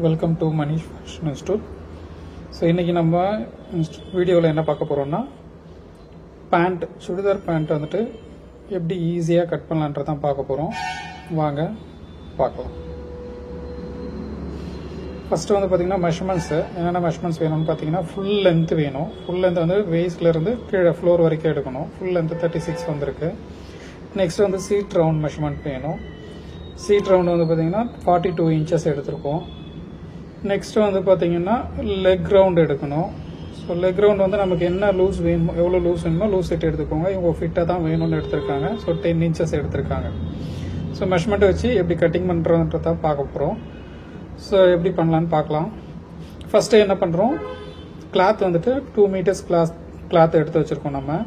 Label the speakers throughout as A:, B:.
A: Welcome to Manish fashion institute. So இன்றைக்கி நம்ம வீடியோவில் என்ன பார்க்க போகிறோம்னா சுடிதார் பேண்ட் வந்துட்டு எப்படி ஈஸியாக கட் பண்ணலான்றதான் பார்க்க போகிறோம். வாங்க பார்க்கலாம். ஃபஸ்ட்டு வந்து பார்த்திங்கன்னா மெஷர்மெண்ட்ஸு என்னென்ன மெஷர்மெண்ட்ஸ் வேணும்னு பார்த்தீங்கன்னா ஃபுல் லென்த் வேணும். ஃபுல் லென்த் வந்து வேஸ்ட்லேருந்து கீழே ஃப்ளோர் வரைக்கும் எடுக்கணும். ஃபுல் லென்த்து 36 வந்திருக்கு. நெக்ஸ்ட் வந்து சீட் ரவுண்ட் மெஷர்மெண்ட் வேணும். சீட் ரவுண்ட் வந்து பார்த்தீங்கன்னா 42 இன்ச்சஸ் எடுத்திருக்கோம். நெக்ஸ்ட் வந்து பார்த்தீங்கன்னா லெக் ரவுண்ட் எடுக்கணும். ஸோ லெக் ரவுண்ட் வந்து நமக்கு என்ன லூஸ் வேணுமோ, எவ்வளோ லூஸ் வேணுமோ லூஸ் செட் எடுத்துக்கோங்க. இவங்க ஃபிட்டாக தான் வேணும்னு எடுத்திருக்காங்க. ஸோ 10 இன்ச்சஸ் எடுத்திருக்காங்க. ஸோ மெஷர்மெண்ட்டை வச்சு எப்படி கட்டிங் பண்ணுறதுன்றதான் பார்க்க போகிறோம். ஸோ எப்படி பண்ணலான்னு பார்க்கலாம். ஃபஸ்ட்டு என்ன பண்ணுறோம், கிளாத் வந்துட்டு 2 மீட்டர்ஸ் கிளாத் எடுத்து வச்சுருக்கோம். நம்ம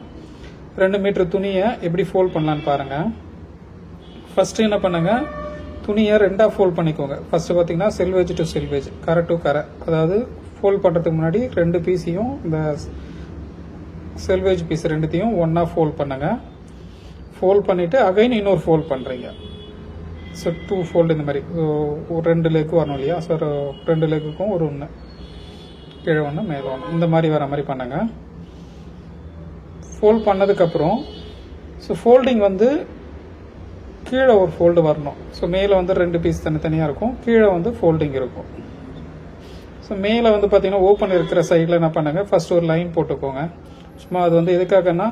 A: 2 மீட்டர் துணியை எப்படி ஃபோல்ட் பண்ணலான்னு பாருங்கள். ஃபஸ்ட்டு என்ன பண்ணுங்க, துணியை ரெண்டாக ஃபோல்ட் பண்ணிக்கோங்க. ஃபஸ்ட்டு பார்த்தீங்கன்னா செல்வேஜ் டு செல்வேஜ், கரை டு கரை, அதாவது ஃபோல்ட் பண்ணுறதுக்கு முன்னாடி 2 பீஸையும் இந்த செல்வேஜ் பீஸ் ரெண்டுத்தையும் ஒன்றா ஃபோல்ட் பண்ணுங்க. ஃபோல்ட் பண்ணிவிட்டு அகைன் இன்னொரு ஃபோல்ட் பண்ணுறீங்க. ஸோ 2 ஃபோல்டு இந்த மாதிரி ஒரு 2 லெக் வரணும் இல்லையா. ஸோ 2 லெக்குக்கும் ஒரு 1 கீழே 1 மேலே 1 இந்த மாதிரி வர மாதிரி பண்ணுங்க. ஃபோல்ட் பண்ணதுக்கப்புறம் ஸோ ஃபோல்டிங் வந்து கீழே ஒரு ஃபோல்டு வரணும். ஸோ மேலே வந்து 2 பீஸ் தனித்தனியாக இருக்கும், கீழே வந்து ஃபோல்டிங் இருக்கும். ஸோ மேலே வந்து பார்த்தீங்கன்னா ஓப்பன் இருக்கிற சைடில் என்ன பண்ணுங்க, ஃபர்ஸ்ட் ஒரு லைன் போட்டுக்கோங்க. சும்மா அது வந்து எதுக்காகன்னா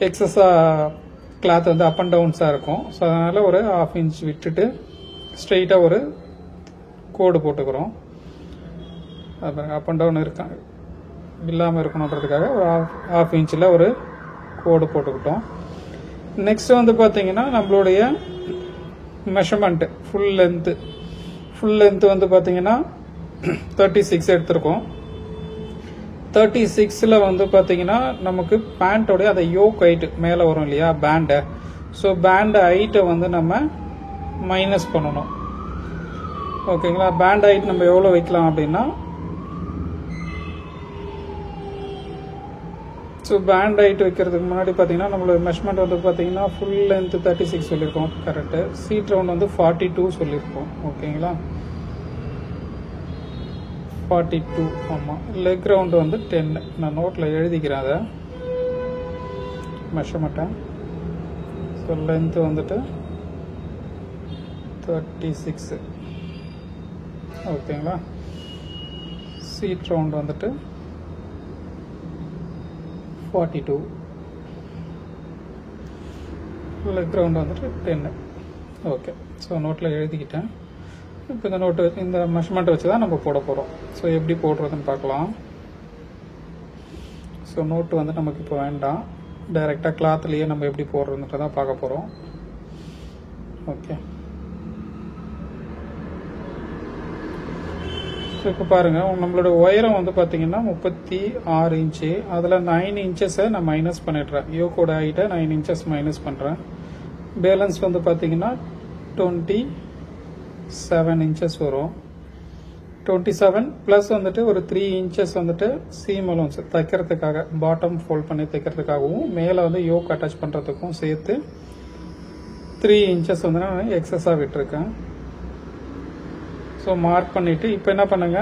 A: எக்ஸஸாக கிளாத் வந்து அப் அண்ட் டவுன்ஸாக இருக்கும். ஸோ அதனால் ஒரு 1/2 இன்ச் விட்டுட்டு ஸ்ட்ரெயிட்டாக ஒரு கோடு போட்டுக்கிறோம். அப்புறம் அப் அண்ட் டவுன் இருக்காங்க இல்லாமல் இருக்கணுன்றதுக்காக ஒரு 1/2 இன்ச்சில் ஒரு கோடு போட்டுக்கிட்டோம். நெக்ஸ்ட் வந்து பார்த்தீங்கன்னா நம்மளுடைய மெஷர்மெண்ட்டு ஃபுல் லென்த்து வந்து பார்த்தீங்கன்னா 36 எடுத்திருக்கோம். 36ல் வந்து பார்த்தீங்கன்னா நமக்கு பேண்ட்டோடைய அந்த யோக் ஹைட்டு மேலே வரும் இல்லையா, பேண்டை. ஸோ பேண்ட் ஹைட்டை வந்து நம்ம மைனஸ் பண்ணணும். ஓகேங்களா. பேண்ட் ஹைட் நம்ம எவ்வளோ வைக்கலாம் அப்படின்னா, ஸோ பேண்ட் ஹைட் வைக்கிறதுக்கு முன்னாடி பார்த்தீங்கன்னா நம்மளோட மெஷர்மெண்ட் வந்து பார்த்தீங்கன்னா ஃபுல் லென்த் 36 சொல்லியிருக்கோம், கரெக்டு. சீட் ரவுண்ட் வந்து 42 சொல்லியிருக்கோம். ஓகேங்களா, 42. ஆமாம். லெக் ரவுண்டு வந்து 10. நான் நோட்டில் எழுதிக்கிறேன் அதை மெஷர்மெண்ட்டை. ஸோ லென்த்து வந்துட்டு 36. ஓகேங்களா. சீட் ரவுண்ட் வந்துட்டு 42. லெக் ரவுண்ட் வந்துட்டு 10. ஓகே. ஸோ நோட்டில் எழுதிக்கிட்டேன். இப்போ இந்த மெஷர்மெண்ட்டை வச்சு தான் நம்ம போட போகிறோம். ஸோ எப்படி போடுறதுன்னு பார்க்கலாம். ஸோ நோட்டு வந்து நமக்கு இப்போ வேண்டாம், டைரெக்டாக கிளாத்லேயே நம்ம எப்படி போடுறதுன்றதான் பார்க்க போகிறோம். ஓகே. ஸோ இப்போ பாருங்கள், நம்மளோட உயரம் வந்து பார்த்தீங்கன்னா 36 இன்ச்சு. அதில் 9 இன்ச்சஸை நான் மைனஸ் பண்ணிடுறேன். யோக்கோட ஹைட்டை 9 இன்ச்சஸ் மைனஸ் பண்ணுறேன். பேலன்ஸ் வந்து பார்த்தீங்கன்னா 27 இன்ச்சஸ் வரும். 27 ப்ளஸ் வந்துட்டு ஒரு 3 இன்ச்சஸ் வந்துட்டு சீம் அலோன்ஸ் தைக்கிறதுக்காக, பாட்டம் ஃபோல்ட் பண்ணி தைக்கிறதுக்காகவும் மேலே வந்து யோக் அட்டாச் பண்ணுறதுக்கும் சேர்த்து 3 இன்ச்சஸ் வந்து நான் எக்ஸஸாக விட்டுருக்கேன். ஸோ மார்க் பண்ணிவிட்டு இப்போ என்ன பண்ணுங்க,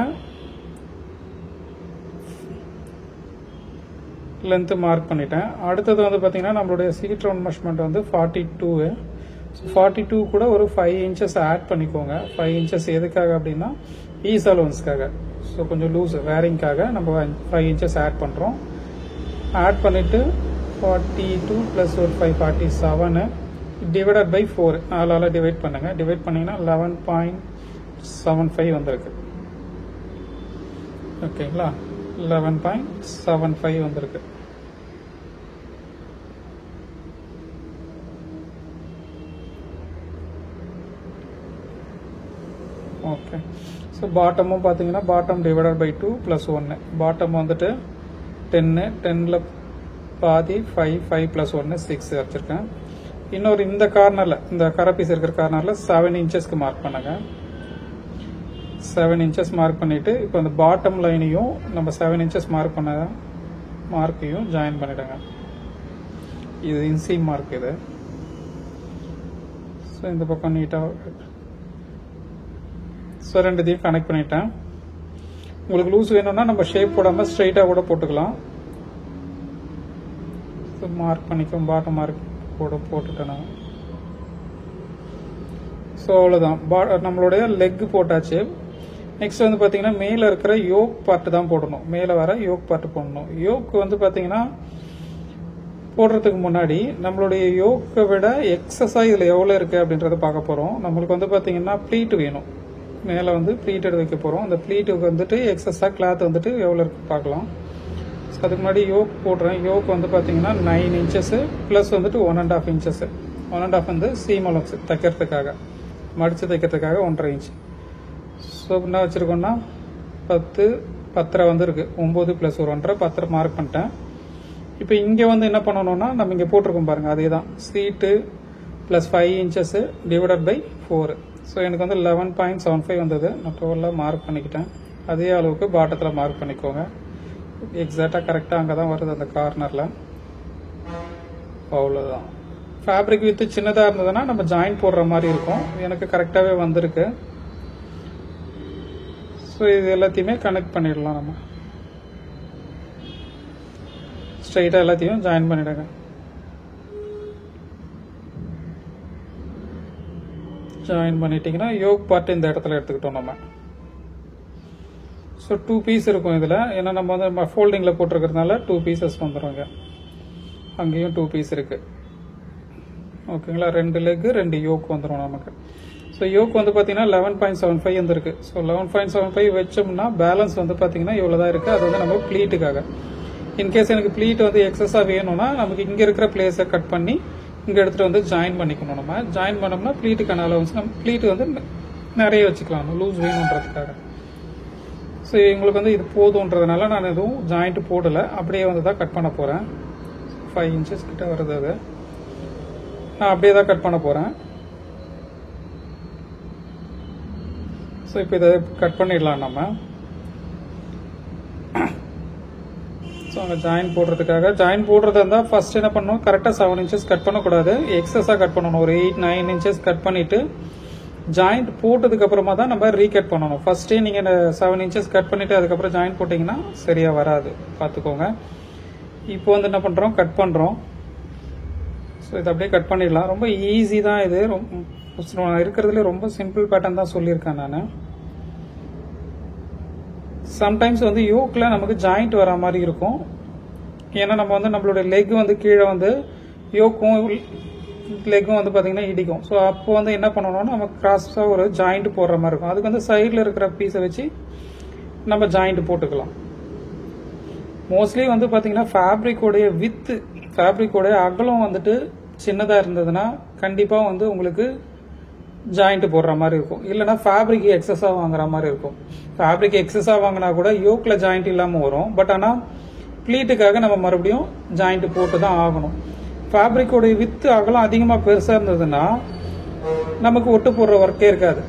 A: லென்த்து மார்க் பண்ணிட்டேன். அடுத்தது வந்து பார்த்தீங்கன்னா நம்மளுடைய சீட் ரவுண்ட் மெஷர்மெண்ட் வந்து 42. ஸோ 42 கூட ஒரு 5 இன்ச்சஸ் ஆட் பண்ணிக்கோங்க. 5 இன்ச்சஸ் எதுக்காக அப்படின்னா ஈஸ் அலோன்ஸ்க்காக. ஸோ கொஞ்சம் லூஸ் வேரிங்காக நம்ம 5 இன்ச்சஸ் ஆட் பண்ணுறோம். ஆட் பண்ணிவிட்டு 42 ப்ளஸ் ஒரு 5 47 டிவைடட் பை 4 4ஆல் டிவைட் பண்ணுங்கள். டிவைட் பண்ணிங்கன்னா 11.75 வந்திருக்கு. ஓகேங்களா, 11.75 வந்திருக்கு. ஓகே. ஸோ பாட்டமும் பார்த்தீங்கன்னா bottom divided by 2 plus 1. Bottom வந்துட்டு 10, 10ல் பாதி 5 ப்ளஸ் 1 6 வச்சுருக்கேன். இன்னொரு இந்த கார்னரில், இந்த கரை பீஸ் இருக்கிற கார்னரில் 7 இன்ச்சஸ்க்கு மார்க் பண்ணுங்க. 7 இன்ச்சஸ் மார்க் பண்ணிவிட்டு இப்போ அந்த பாட்டம் லைனையும் நம்ம 7 இன்ச்சஸ் மார்க் பண்ண மார்க்கையும் ஜாயின் பண்ணிவிடுங்க. இது இன்சீம் மார்க் இது. ஸோ இந்த பக்கம் நீட்டாக ஸோ ரெண்டுத்தையும் கனெக்ட் பண்ணிட்டேன். உங்களுக்கு லூஸ் வேணும்னா நம்ம ஷேப் போடாமல் ஸ்ட்ரைட்டாக கூட போட்டுக்கலாம். ஸோ மார்க் பண்ணிக்கும், பாட்டம் மார்க் கூட போட்டுட்டேன் நான். ஸோ அவ்வளோதான், நம்மளுடைய லெக் போட்டாச்சு. நெக்ஸ்ட் வந்து பார்த்தீங்கன்னா மேலே இருக்கிற யோக் பார்ட்டு தான் போடணும். மேலே வர யோக் பார்ட்டு போடணும். யோக் வந்து பார்த்தீங்கன்னா போடுறதுக்கு முன்னாடி நம்மளுடைய யோக்கை விட எக்ஸஸாக இதில் எவ்வளோ இருக்குது அப்படின்றத பார்க்க போகிறோம். நம்மளுக்கு வந்து பார்த்தீங்கன்னா ப்ளீட் வேணும். மேலே வந்து ப்ளீட்டட் வைக்க போகிறோம். அந்த ப்ளீட்டுக்கு வந்துட்டு எக்ஸஸாக கிளாத் வந்துட்டு எவ்வளோ இருக்குது பார்க்கலாம். ஸோ அதுக்கு முன்னாடி யோக் போடுறேன். யோக் வந்து பார்த்தீங்கன்னா 9 இன்ச்சஸ் ப்ளஸ் வந்துட்டு 1.5 இன்ச்சஸ். 1.5 வந்து சீம் அலோன்ஸ் தைக்கிறதுக்காக, மடித்து தைக்கிறதுக்காக 1.5 இன்ச். ஸோ என்ன வச்சுருக்கோன்னா 10 10 வந்து இருக்குது. 9 + 1.5 10 மார்க் பண்ணிட்டேன். இப்போ இங்கே வந்து என்ன பண்ணணும்னா நம்ம இங்கே போட்டிருக்கோம் பாருங்கள், அதே தான் சீட்டு plus 5 inches divided by 4. So எனக்கு வந்து 11.75 வந்தது. நான் டோட்டலாக மார்க் பண்ணிக்கிட்டேன். அதே அளவுக்கு பாட்டத்தில் மார்க் பண்ணிக்கோங்க. எக்ஸாக்டாக கரெக்டாக அங்கே தான் வருது அந்த கார்னரில். அவ்வளோதான். ஃபேப்ரிக் வித்து சின்னதாக இருந்ததுன்னா நம்ம ஜாயின் போடுற மாதிரி இருக்கும். எனக்கு கரெக்டாகவே வந்திருக்கு. ஸோ இது எல்லாத்தையுமே கனெக்ட் பண்ணிடலாம். நம்ம ஸ்ட்ரைட்டாக எல்லாத்தையும் ஜாயின் பண்ணிடுங்க. ஜாயின் பண்ணிட்டீங்கன்னா யோக் பார்ட் இந்த இடத்துல எடுத்துக்கிட்டோம் நம்ம. ஸோ 2 பீஸ் இருக்கும் இதில். ஏன்னா நம்ம வந்து ஃபோல்டிங்கில் போட்டிருக்கிறதுனால 2 பீசஸ் வந்துடுங்க. அங்கேயும் 2 பீஸ் இருக்குது. ஓகேங்களா, 2 லெக்கு 2 யோக் வந்துடும் நமக்கு. ஸோ யோக் வந்து பார்த்தீங்கன்னா 11.75 வந்துருக்கு. ஸோ 11.75 வச்சோம்னா பேலன்ஸ் வந்து பார்த்தீங்கன்னா இவ்வளோ தான் இருக்குது. அது வந்து நம்ம ப்ளீட்டுக்காக. இன்கேஸ் எனக்கு ப்ளீட் வந்து எக்ஸஸாக வேணும்னா நமக்கு இங்கே இருக்கிற பிளேஸை கட் பண்ணி இங்கே எடுத்துகிட்டு வந்து ஜாயின் பண்ணிக்கணும். நம்ம ஜாயின் பண்ணோம்னா ப்ளீட்டுக்கான அலவன்ஸ் நம்ம ப்ளீட் வந்து நிறைய வச்சுக்கலாம் லூஸ் வேணுன்றதுக்காக. ஸோ எங்களுக்கு வந்து இது போதுன்றதுனால நான் எதுவும் ஜாயிண்ட் போடலை, அப்படியே வந்து தான் கட் பண்ண போகிறேன். 5 இன்ச்சஸ் கிட்ட வருது. அது நான் அப்படியே தான் கட் பண்ண போகிறேன். ஸோ இப்போ இதை கட் பண்ணிடலாம் நம்ம. ஸோ அங்கே ஜாயின் போடுறதுக்காக, ஜாயின் போடுறதா இருந்தால் ஃபர்ஸ்ட் என்ன பண்ணணும், கரெக்டாக 7 இன்ச்சஸ் கட் பண்ணக்கூடாது, எக்ஸஸாக கட் பண்ணணும். ஒரு 8-9 இன்ச்சஸ் கட் பண்ணிவிட்டு ஜாயிண்ட் போட்டதுக்கு அப்புறமா தான் நம்ம ரீகட் பண்ணணும். ஃபர்ஸ்டே நீங்கள் 7 இன்ச்சஸ் கட் பண்ணிவிட்டு அதுக்கப்புறம் ஜாயின் போட்டிங்கன்னா சரியாக வராது, பார்த்துக்கோங்க. இப்போ வந்து என்ன பண்ணுறோம், கட் பண்ணுறோம். ஸோ இதை அப்படியே கட் பண்ணிடலாம். ரொம்ப ஈஸி தான் இது. ரொம்ப இருக்கிறதுல ரொம்ப சிம்பிள் பேட்டர்ன் தான் சொல்லியிருக்கேன் நான். சம்டைம்ஸ் வந்து யோக்கில் நமக்கு ஜாயிண்ட் வர மாதிரி இருக்கும். ஏன்னா நம்ம வந்து நம்மளுடைய லெக் வந்து கீழே வந்து யோக்கும் லெக்கும் வந்து பார்த்தீங்கன்னா இடிக்கும். ஸோ அப்போ வந்து என்ன பண்ணணும்னா நம்ம கிராஸாக ஒரு ஜாயிண்ட் போடுற மாதிரி இருக்கும். அதுக்கு வந்து சைடில் இருக்கிற பீஸை வச்சு நம்ம ஜாயிண்ட் போட்டுக்கலாம். மோஸ்ட்லி வந்து பார்த்தீங்கன்னா ஃபேப்ரிக்கோடைய அகலம் வந்துட்டு சின்னதாக இருந்ததுன்னா கண்டிப்பாக வந்து உங்களுக்கு ஜாயிண்ட் போடுற மாதிரி இருக்கும். இல்லைனா ஃபேப்ரிக் எக்ஸஸாக வாங்குற மாதிரி இருக்கும். ஃபேப்ரிக் எக்ஸஸாக வாங்கினா கூட யோக்கில் ஜாயிண்ட் இல்லாமல் வரும். பட் ஆனால் ப்ளீட்டுக்காக நம்ம மறுபடியும் ஜாயிண்ட் போட்டு தான் ஆகணும். ஃபேப்ரிக்கோடைய வித்து அகலம் அதிகமாக பெருசாக இருந்ததுன்னா நமக்கு ஒட்டு போடுற ஒர்க்கே இருக்காது,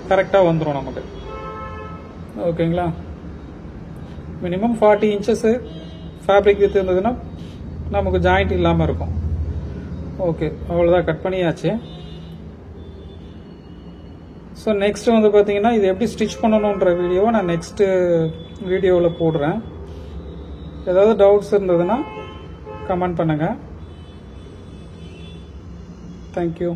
A: கரெக்டாக வந்துடும் நமக்கு. ஓகேங்களா, மினிமம் 40 இன்ச்சஸ் ஃபேப்ரிக் வித்து இருந்ததுன்னா நமக்கு ஜாயிண்ட் இல்லாமல் இருக்கும். ஓகே, அவ்வளோதான், கட் பண்ணியாச்சு. ஸோ நெக்ஸ்ட் வந்து பார்த்தீங்கன்னா இது எப்படி ஸ்டிச் பண்ணணுன்ற வீடியோவை நான் நெக்ஸ்ட் வீடியோவில் போடுறேன். ஏதாவது டவுட்ஸ் இருந்ததுன்னா கமெண்ட் பண்ணுங்கள். தேங்க்யூ.